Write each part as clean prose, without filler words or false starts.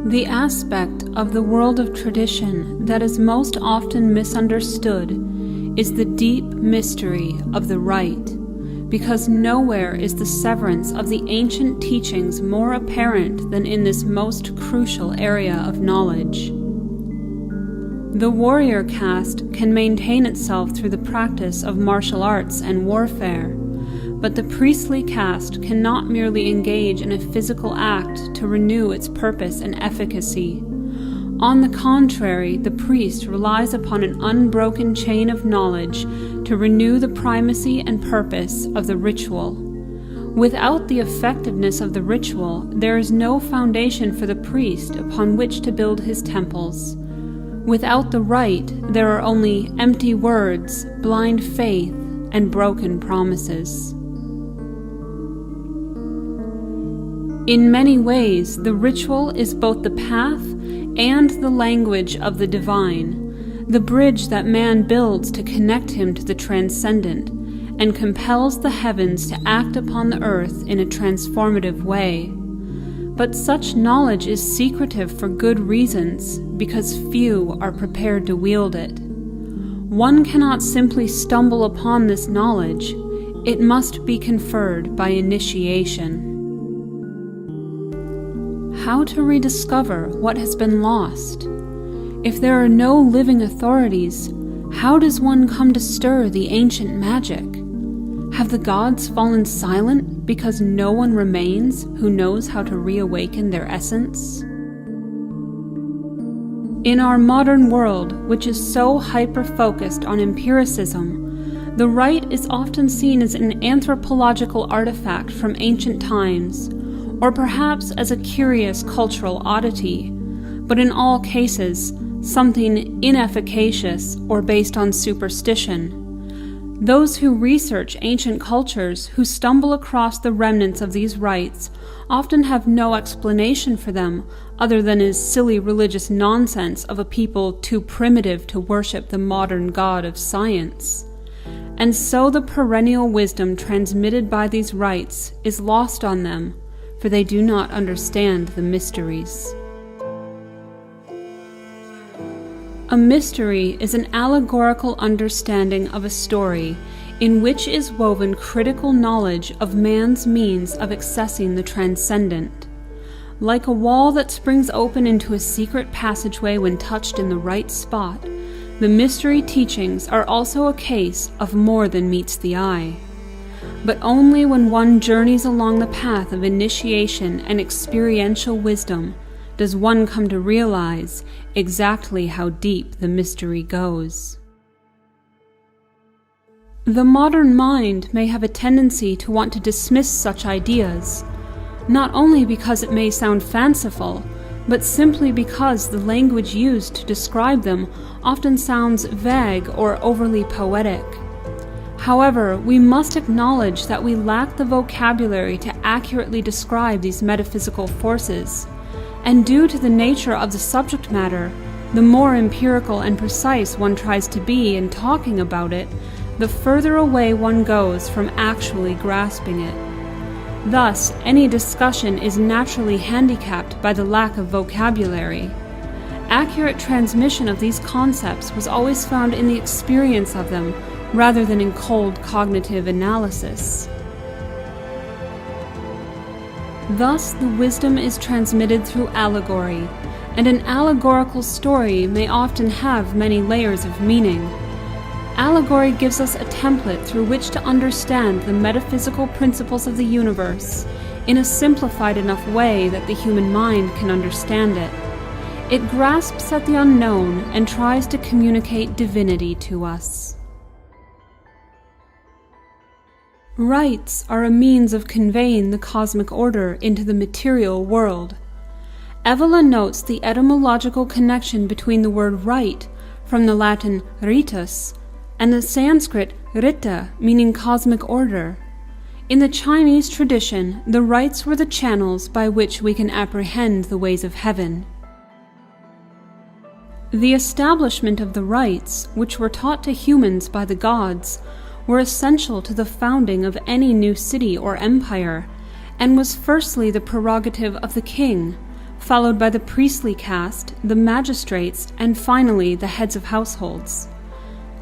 The aspect of the world of tradition that is most often misunderstood is the deep mystery of the rite, because nowhere is the severance of the ancient teachings more apparent than in this most crucial area of knowledge. The warrior caste can maintain itself through the practice of martial arts and warfare, but the priestly caste cannot merely engage in a physical act to renew its purpose and efficacy. On the contrary, the priest relies upon an unbroken chain of knowledge to renew the primacy and purpose of the ritual. Without the effectiveness of the ritual, there is no foundation for the priest upon which to build his temples. Without the rite, there are only empty words, blind faith, and broken promises. In many ways, the ritual is both the path and the language of the divine, the bridge that man builds to connect him to the transcendent, and compels the heavens to act upon the earth in a transformative way. But such knowledge is secretive for good reasons, because few are prepared to wield it. One cannot simply stumble upon this knowledge. It must be conferred by initiation. How to rediscover what has been lost? If there are no living authorities, how does one come to stir the ancient magic? Have the gods fallen silent because no one remains who knows how to reawaken their essence? In our modern world, which is so hyper-focused on empiricism, the rite is often seen as an anthropological artifact from ancient times, or perhaps as a curious cultural oddity, but in all cases, something inefficacious or based on superstition. Those who research ancient cultures who stumble across the remnants of these rites often have no explanation for them other than as silly religious nonsense of a people too primitive to worship the modern god of science. And so the perennial wisdom transmitted by these rites is lost on them, for they do not understand the mysteries. A mystery is an allegorical understanding of a story in which is woven critical knowledge of man's means of accessing the transcendent. Like a wall that springs open into a secret passageway when touched in the right spot, the mystery teachings are also a case of more than meets the eye. But only when one journeys along the path of initiation and experiential wisdom does one come to realize exactly how deep the mystery goes. The modern mind may have a tendency to want to dismiss such ideas, not only because it may sound fanciful, but simply because the language used to describe them often sounds vague or overly poetic. However, we must acknowledge that we lack the vocabulary to accurately describe these metaphysical forces, and due to the nature of the subject matter, the more empirical and precise one tries to be in talking about it, the further away one goes from actually grasping it. Thus, any discussion is naturally handicapped by the lack of vocabulary. Accurate transmission of these concepts was always found in the experience of them, rather than in cold cognitive analysis. Thus, the wisdom is transmitted through allegory, and an allegorical story may often have many layers of meaning. Allegory gives us a template through which to understand the metaphysical principles of the universe in a simplified enough way that the human mind can understand it. It grasps at the unknown and tries to communicate divinity to us. Rites are a means of conveying the cosmic order into the material world. Evola notes the etymological connection between the word rite, from the Latin ritus, and the Sanskrit rita, meaning cosmic order. In the Chinese tradition, the rites were the channels by which we can apprehend the ways of heaven. The establishment of the rites, which were taught to humans by the gods, were essential to the founding of any new city or empire, and was firstly the prerogative of the king, followed by the priestly caste, the magistrates, and finally the heads of households.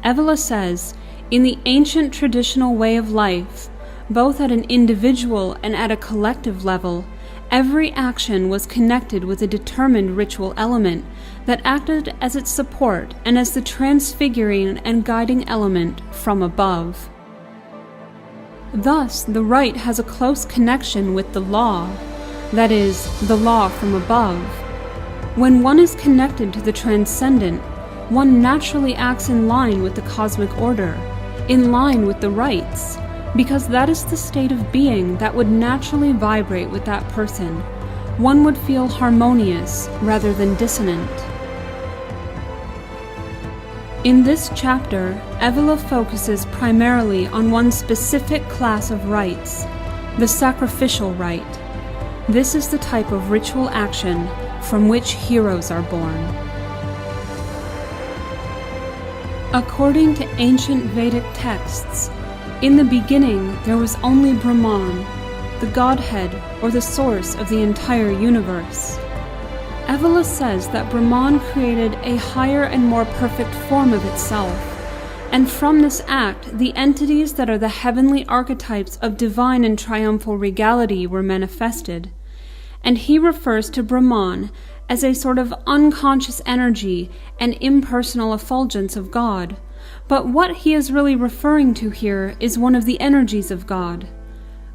Evola says, in the ancient traditional way of life, both at an individual and at a collective level, every action was connected with a determined ritual element that acted as its support and as the transfiguring and guiding element from above. Thus, the rite has a close connection with the law, that is, the law from above. When one is connected to the transcendent, one naturally acts in line with the cosmic order, in line with the rites, because that is the state of being that would naturally vibrate with that person. One would feel harmonious rather than dissonant. In this chapter, Evola focuses primarily on one specific class of rites, the sacrificial rite. This is the type of ritual action from which heroes are born. According to ancient Vedic texts, in the beginning there was only Brahman, the Godhead or the source of the entire universe. Evola says that Brahman created a higher and more perfect form of itself, and from this act the entities that are the heavenly archetypes of divine and triumphal regality were manifested. And he refers to Brahman as a sort of unconscious energy and impersonal effulgence of God. But what he is really referring to here is one of the energies of God.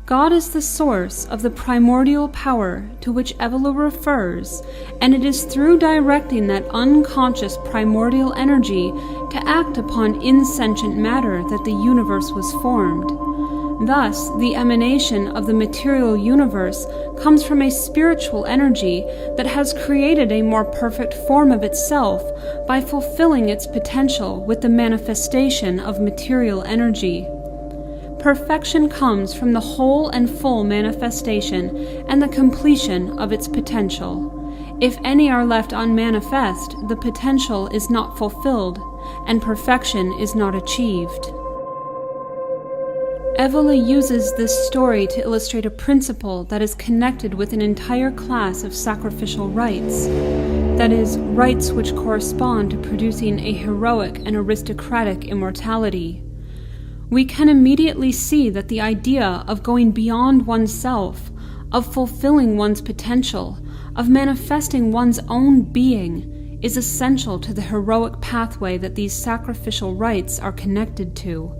God is the source of the primordial power to which Evola refers, and it is through directing that unconscious primordial energy to act upon insentient matter that the universe was formed. Thus, the emanation of the material universe comes from a spiritual energy that has created a more perfect form of itself by fulfilling its potential with the manifestation of material energy. Perfection comes from the whole and full manifestation and the completion of its potential. If any are left unmanifest, the potential is not fulfilled, and perfection is not achieved. Evola uses this story to illustrate a principle that is connected with an entire class of sacrificial rites, that is, rites which correspond to producing a heroic and aristocratic immortality. We can immediately see that the idea of going beyond oneself, of fulfilling one's potential, of manifesting one's own being, is essential to the heroic pathway that these sacrificial rites are connected to.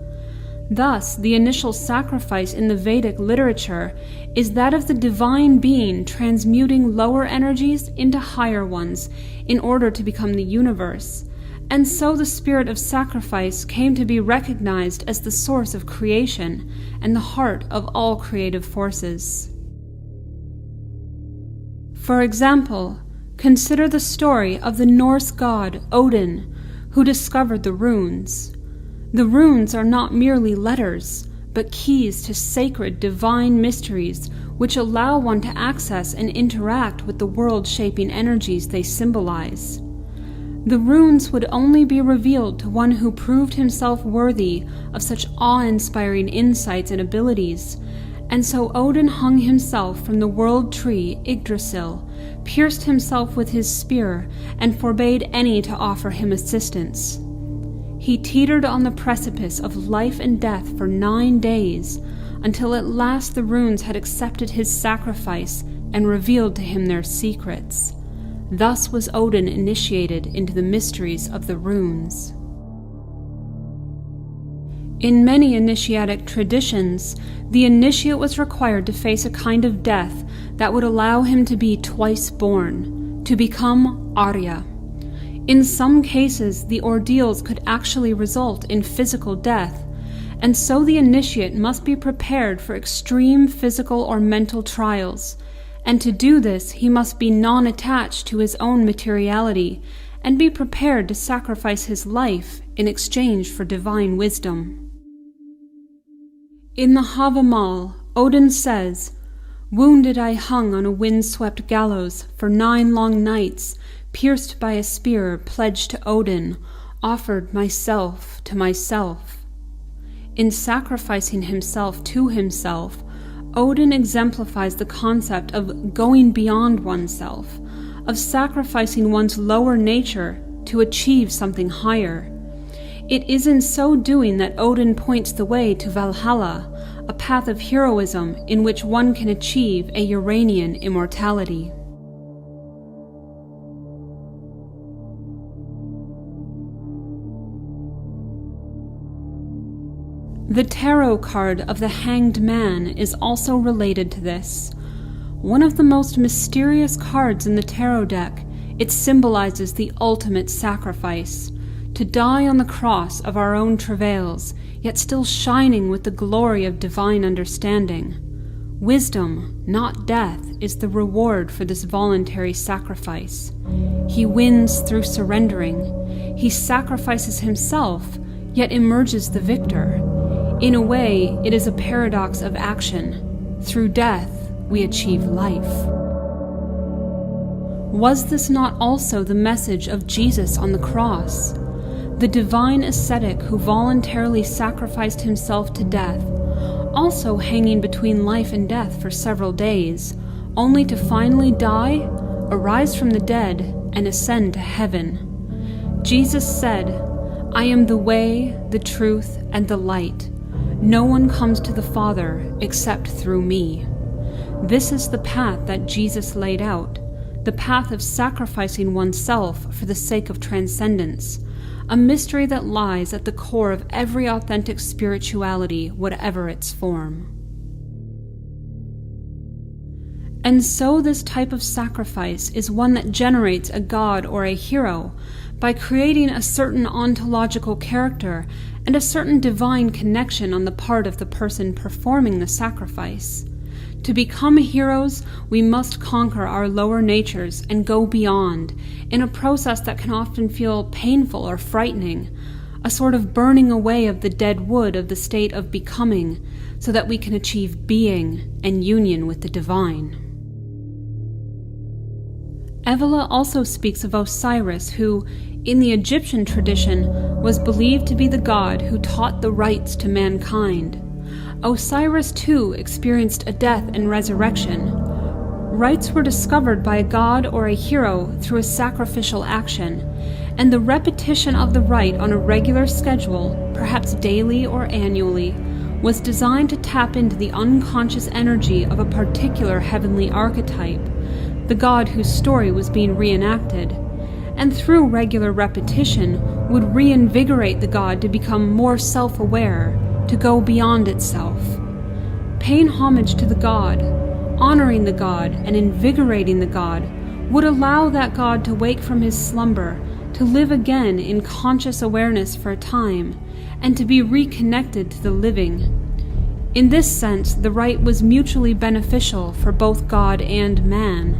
Thus, the initial sacrifice in the Vedic literature is that of the divine being transmuting lower energies into higher ones in order to become the universe, and so the spirit of sacrifice came to be recognized as the source of creation and the heart of all creative forces. For example, consider the story of the Norse god Odin, who discovered the runes. The runes are not merely letters, but keys to sacred divine mysteries which allow one to access and interact with the world-shaping energies they symbolize. The runes would only be revealed to one who proved himself worthy of such awe-inspiring insights and abilities, and so Odin hung himself from the world tree Yggdrasil, pierced himself with his spear, and forbade any to offer him assistance. He teetered on the precipice of life and death for 9 days, until at last the runes had accepted his sacrifice and revealed to him their secrets. Thus was Odin initiated into the mysteries of the runes. In many initiatic traditions, the initiate was required to face a kind of death that would allow him to be twice born, to become Arya. In some cases, the ordeals could actually result in physical death, and so the initiate must be prepared for extreme physical or mental trials, and to do this he must be non-attached to his own materiality and be prepared to sacrifice his life in exchange for divine wisdom. In the Havamal, Odin says, "Wounded I hung on a wind-swept gallows for 9 long nights, pierced by a spear pledged to Odin, offered myself to myself." In sacrificing himself to himself, Odin exemplifies the concept of going beyond oneself, of sacrificing one's lower nature to achieve something higher. It is in so doing that Odin points the way to Valhalla, a path of heroism in which one can achieve a Uranian immortality. The tarot card of the Hanged Man is also related to this. One of the most mysterious cards in the tarot deck, it symbolizes the ultimate sacrifice, to die on the cross of our own travails, yet still shining with the glory of divine understanding. Wisdom, not death, is the reward for this voluntary sacrifice. He wins through surrendering. He sacrifices himself, yet emerges the victor. In a way, it is a paradox of action. Through death, we achieve life. Was this not also the message of Jesus on the cross? The divine ascetic who voluntarily sacrificed himself to death, also hanging between life and death for several days, only to finally die, arise from the dead, and ascend to heaven. Jesus said, "I am the way, the truth, and the light. No one comes to the Father except through me." This is the path that Jesus laid out, the path of sacrificing oneself for the sake of transcendence, a mystery that lies at the core of every authentic spirituality, whatever its form. And so this type of sacrifice is one that generates a god or a hero by creating a certain ontological character and a certain divine connection on the part of the person performing the sacrifice. To become heroes, we must conquer our lower natures and go beyond, in a process that can often feel painful or frightening, a sort of burning away of the dead wood of the state of becoming, so that we can achieve being and union with the divine. Evola also speaks of Osiris, who, in the Egyptian tradition, was believed to be the god who taught the rites to mankind. Osiris too experienced a death and resurrection. Rites were discovered by a god or a hero through a sacrificial action, and the repetition of the rite on a regular schedule, perhaps daily or annually, was designed to tap into the unconscious energy of a particular heavenly archetype, the god whose story was being reenacted, and through regular repetition would reinvigorate the god to become more self-aware, to go beyond itself. Paying homage to the god, honoring the god, and invigorating the god would allow that god to wake from his slumber, to live again in conscious awareness for a time, and to be reconnected to the living. In this sense, the rite was mutually beneficial for both god and man.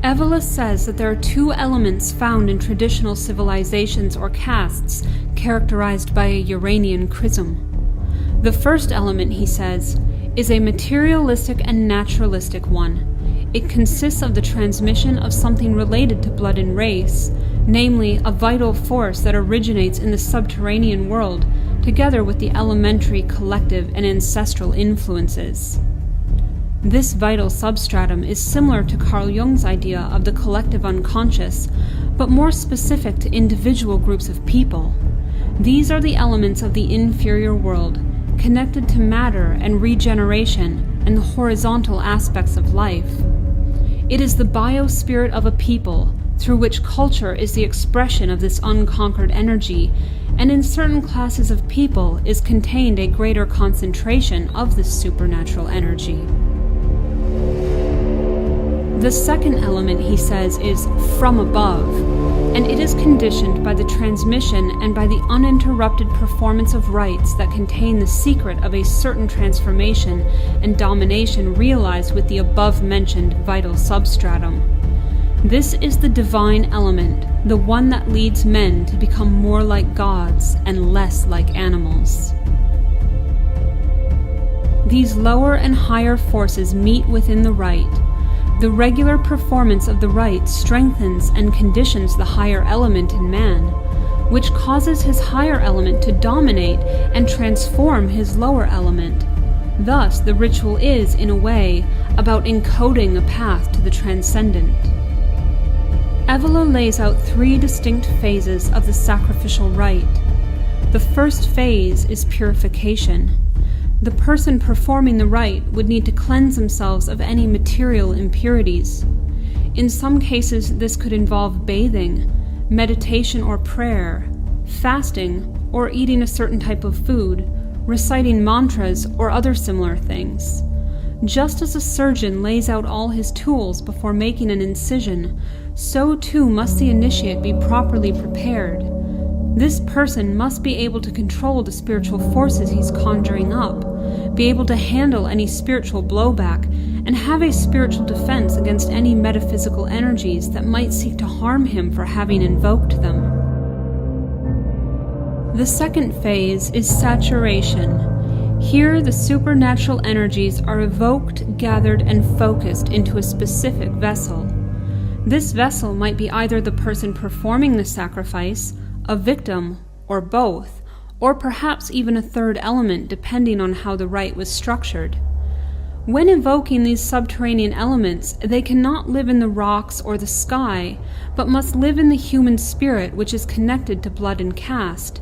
Evola says that there are two elements found in traditional civilizations or castes characterized by a Uranian chrism. The first element, he says, is a materialistic and naturalistic one. It consists of the transmission of something related to blood and race, namely a vital force that originates in the subterranean world, together with the elementary, collective, and ancestral influences. This vital substratum is similar to Carl Jung's idea of the collective unconscious, but more specific to individual groups of people. These are the elements of the inferior world, connected to matter and regeneration and the horizontal aspects of life. It is the biospirit of a people, through which culture is the expression of this unconquered energy, and in certain classes of people is contained a greater concentration of this supernatural energy. The second element, he says, is from above, and it is conditioned by the transmission and by the uninterrupted performance of rites that contain the secret of a certain transformation and domination realized with the above-mentioned vital substratum. This is the divine element, the one that leads men to become more like gods and less like animals. These lower and higher forces meet within the rite. The regular performance of the rite strengthens and conditions the higher element in man, which causes his higher element to dominate and transform his lower element. Thus, the ritual is, in a way, about encoding a path to the transcendent. Evola lays out 3 distinct phases of the sacrificial rite. The first phase is purification. The person performing the rite would need to cleanse themselves of any material impurities. In some cases, this could involve bathing, meditation or prayer, fasting, or eating a certain type of food, reciting mantras, or other similar things. Just as a surgeon lays out all his tools before making an incision, so too must the initiate be properly prepared. This person must be able to control the spiritual forces he's conjuring up, be able to handle any spiritual blowback, and have a spiritual defense against any metaphysical energies that might seek to harm him for having invoked them. The second phase is saturation. Here, the supernatural energies are evoked, gathered, and focused into a specific vessel. This vessel might be either the person performing the sacrifice, a victim, or both, or perhaps even a third element depending on how the rite was structured. When evoking these subterranean elements, they cannot live in the rocks or the sky, but must live in the human spirit, which is connected to blood and caste.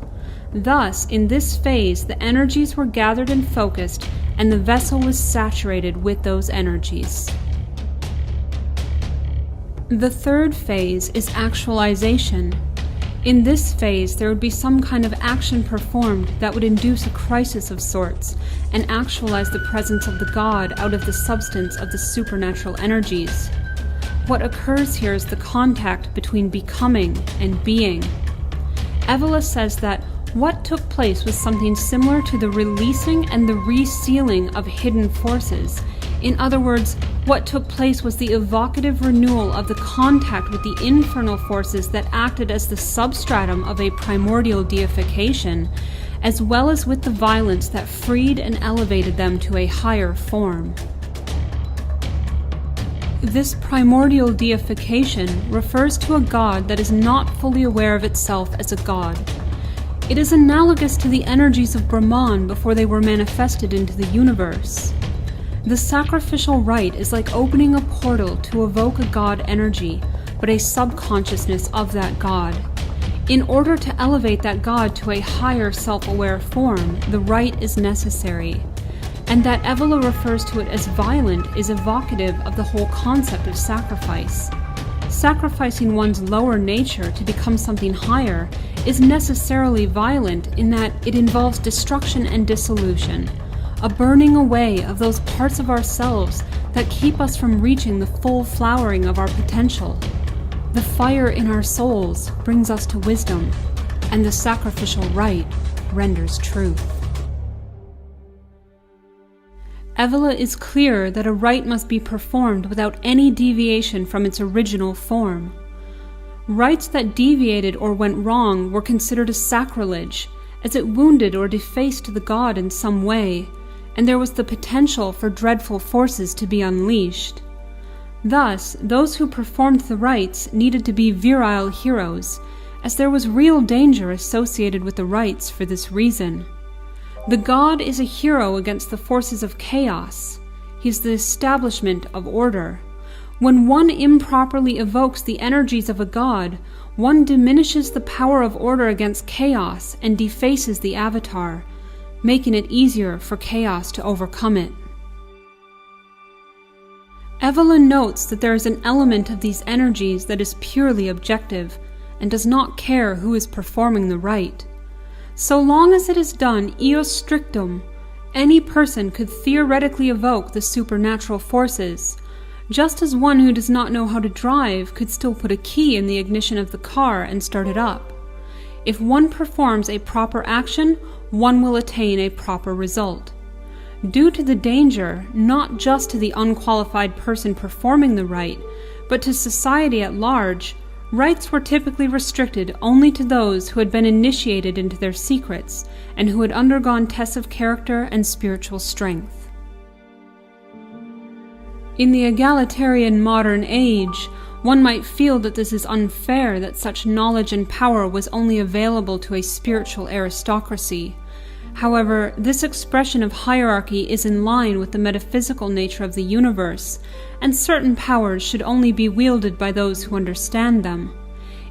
Thus, in this phase, the energies were gathered and focused, and the vessel was saturated with those energies. The third phase is actualization. In this phase, there would be some kind of action performed that would induce a crisis of sorts and actualize the presence of the God out of the substance of the supernatural energies. What occurs here is the contact between becoming and being. Evola says that what took place was something similar to the releasing and the resealing of hidden forces. In other words, what took place was the evocative renewal of the contact with the infernal forces that acted as the substratum of a primordial deification, as well as with the violence that freed and elevated them to a higher form. This primordial deification refers to a god that is not fully aware of itself as a god. It is analogous to the energies of Brahman before they were manifested into the universe. The sacrificial rite is like opening a portal to evoke a god energy, but a subconsciousness of that god. In order to elevate that god to a higher self-aware form, the rite is necessary. And that Evola refers to it as violent is evocative of the whole concept of sacrifice. Sacrificing one's lower nature to become something higher is necessarily violent in that it involves destruction and dissolution, a burning away of those parts of ourselves that keep us from reaching the full flowering of our potential. The fire in our souls brings us to wisdom, and the sacrificial rite renders truth. Evola is clear that a rite must be performed without any deviation from its original form. Rites that deviated or went wrong were considered a sacrilege, as it wounded or defaced the god in some way, and there was the potential for dreadful forces to be unleashed. Thus, those who performed the rites needed to be virile heroes, as there was real danger associated with the rites for this reason. The god is a hero against the forces of chaos. He is the establishment of order. When one improperly evokes the energies of a god, one diminishes the power of order against chaos and defaces the avatar, making it easier for chaos to overcome it. Evola notes that there is an element of these energies that is purely objective and does not care who is performing the rite. So long as it is done eos strictum, any person could theoretically evoke the supernatural forces, just as one who does not know how to drive could still put a key in the ignition of the car and start it up. If one performs a proper action, one will attain a proper result. Due to the danger, not just to the unqualified person performing the rite, but to society at large, rites were typically restricted only to those who had been initiated into their secrets and who had undergone tests of character and spiritual strength. In the egalitarian modern age, one might feel that this is unfair that such knowledge and power was only available to a spiritual aristocracy. However, this expression of hierarchy is in line with the metaphysical nature of the universe, and certain powers should only be wielded by those who understand them.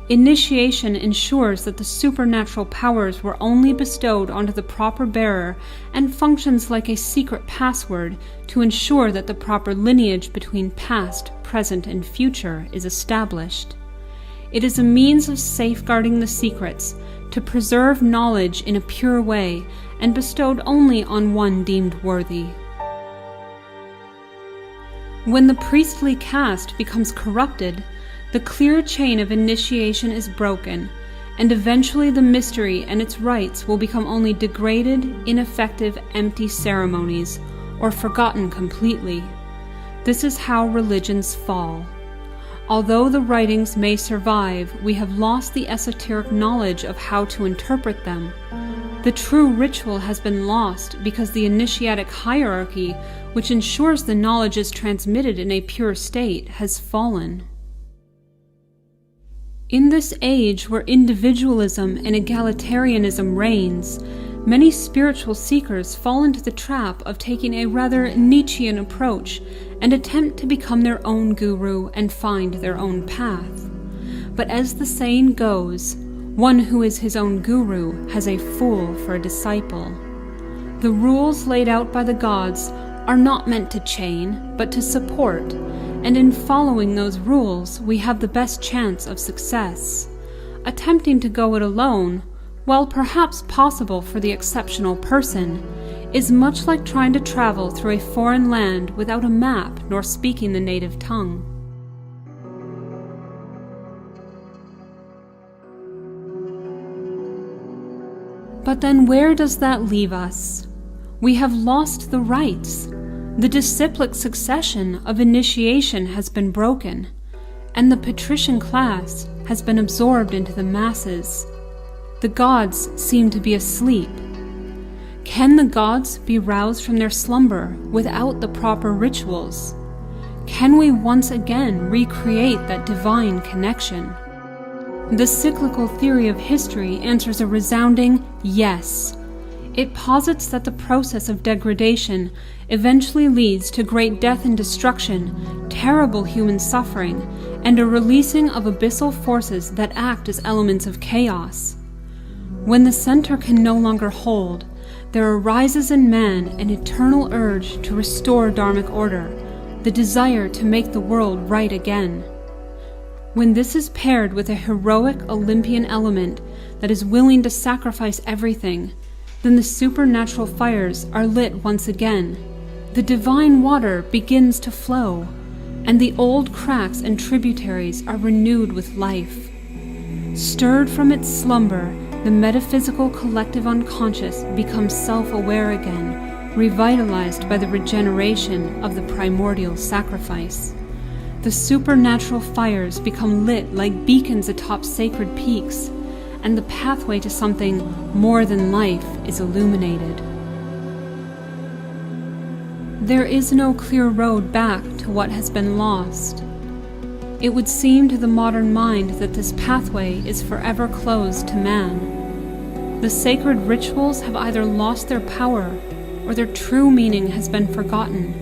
Initiation ensures that the supernatural powers were only bestowed onto the proper bearer and functions like a secret password to ensure that the proper lineage between past, present, and future is established. It is a means of safeguarding the secrets, to preserve knowledge in a pure way and bestowed only on one deemed worthy. When the priestly caste becomes corrupted, the clear chain of initiation is broken, and eventually the mystery and its rites will become only degraded, ineffective, empty ceremonies, or forgotten completely. This is how religions fall. Although the writings may survive, we have lost the esoteric knowledge of how to interpret them. The true ritual has been lost because the initiatic hierarchy, which ensures the knowledge is transmitted in a pure state, has fallen. In this age where individualism and egalitarianism reigns, many spiritual seekers fall into the trap of taking a rather Nietzschean approach and attempt to become their own guru and find their own path. But as the saying goes, one who is his own guru has a fool for a disciple. The rules laid out by the gods are not meant to chain, but to support, and in following those rules we have the best chance of success. Attempting to go it alone, while perhaps possible for the exceptional person, is much like trying to travel through a foreign land without a map nor speaking the native tongue. But then where does that leave us? We have lost the rites. The disciplic succession of initiation has been broken, and the patrician class has been absorbed into the masses. The gods seem to be asleep. Can the gods be roused from their slumber without the proper rituals? Can we once again recreate that divine connection? The cyclical theory of history answers a resounding yes. It posits that the process of degradation eventually leads to great death and destruction, terrible human suffering, and a releasing of abyssal forces that act as elements of chaos. When the center can no longer hold, there arises in man an eternal urge to restore dharmic order, the desire to make the world right again. When this is paired with a heroic Olympian element that is willing to sacrifice everything, then the supernatural fires are lit once again. The divine water begins to flow, and the old cracks and tributaries are renewed with life. Stirred from its slumber, the metaphysical collective unconscious becomes self-aware again, revitalized by the regeneration of the primordial sacrifice. The supernatural fires become lit like beacons atop sacred peaks, and the pathway to something more than life is illuminated. There is no clear road back to what has been lost. It would seem to the modern mind that this pathway is forever closed to man. The sacred rituals have either lost their power or their true meaning has been forgotten.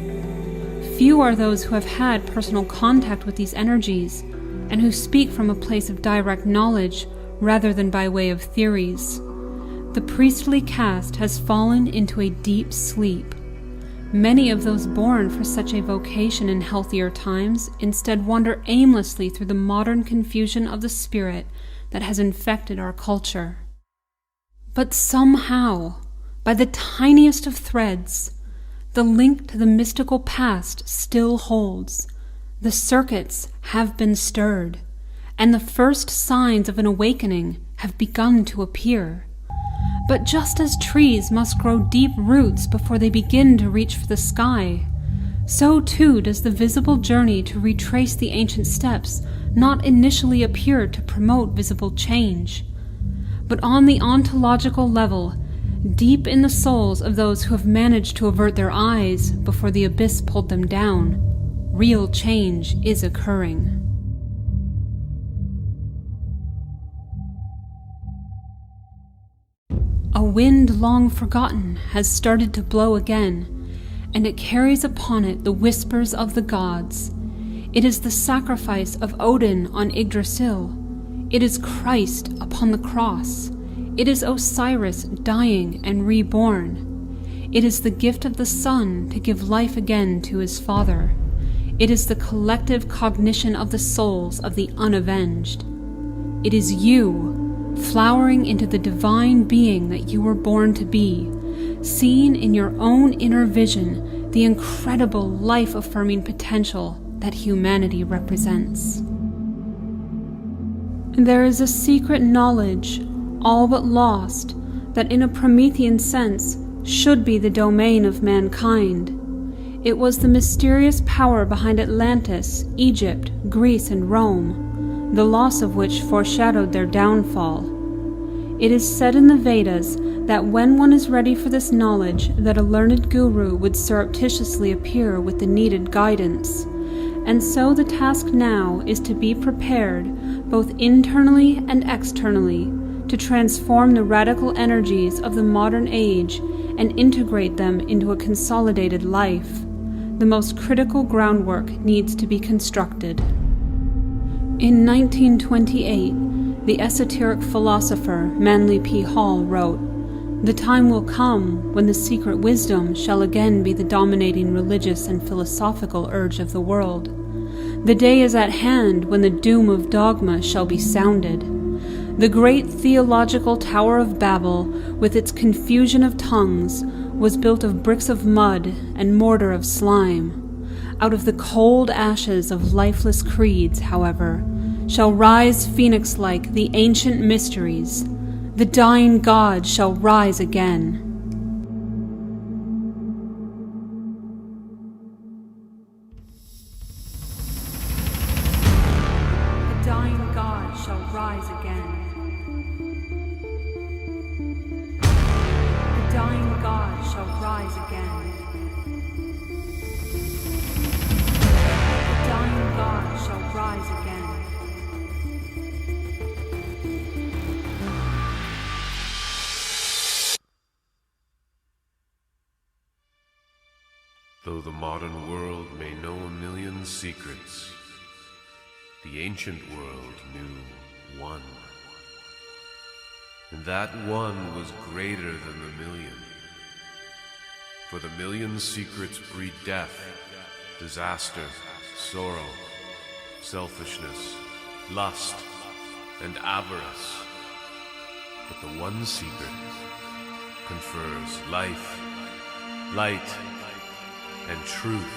Few are those who have had personal contact with these energies and who speak from a place of direct knowledge rather than by way of theories. The priestly caste has fallen into a deep sleep. Many of those born for such a vocation in healthier times instead wander aimlessly through the modern confusion of the spirit that has infected our culture. But somehow, by the tiniest of threads, the link to the mystical past still holds. The circuits have been stirred, and the first signs of an awakening have begun to appear. But just as trees must grow deep roots before they begin to reach for the sky, so too does the visible journey to retrace the ancient steps not initially appear to promote visible change. But on the ontological level, deep in the souls of those who have managed to avert their eyes before the abyss pulled them down, real change is occurring. wind long forgotten has started to blow again, and it carries upon it the whispers of the gods. It is the sacrifice of Odin on Yggdrasil. It is Christ upon the cross. It is Osiris dying and reborn. It is the gift of the Son to give life again to his Father. It is the collective cognition of the souls of the unavenged. It is you, flowering into the divine being that you were born to be, seeing in your own inner vision the incredible life-affirming potential that humanity represents. There is a secret knowledge, all but lost, that in a Promethean sense should be the domain of mankind. It was the mysterious power behind Atlantis, Egypt, Greece, and Rome, the loss of which foreshadowed their downfall. It is said in the Vedas that when one is ready for this knowledge, that a learned guru would surreptitiously appear with the needed guidance. And so the task now is to be prepared, both internally and externally, to transform the radical energies of the modern age and integrate them into a consolidated life. The most critical groundwork needs to be constructed. In 1928, the esoteric philosopher Manly P. Hall wrote, "The time will come when the secret wisdom shall again be the dominating religious and philosophical urge of the world. The day is at hand when the doom of dogma shall be sounded. The great theological Tower of Babel, with its confusion of tongues, was built of bricks of mud and mortar of slime. Out of the cold ashes of lifeless creeds, however, shall rise phoenix-like the ancient mysteries. The dying God shall rise again." The dying God shall rise again. The dying God shall rise again. The dying God shall rise again. Though the modern world may know a million secrets, the ancient world knew one. And that one was greater than the million. For the million secrets breed death, disaster, sorrow, selfishness, lust, and avarice. But the one secret confers life, light, and truth.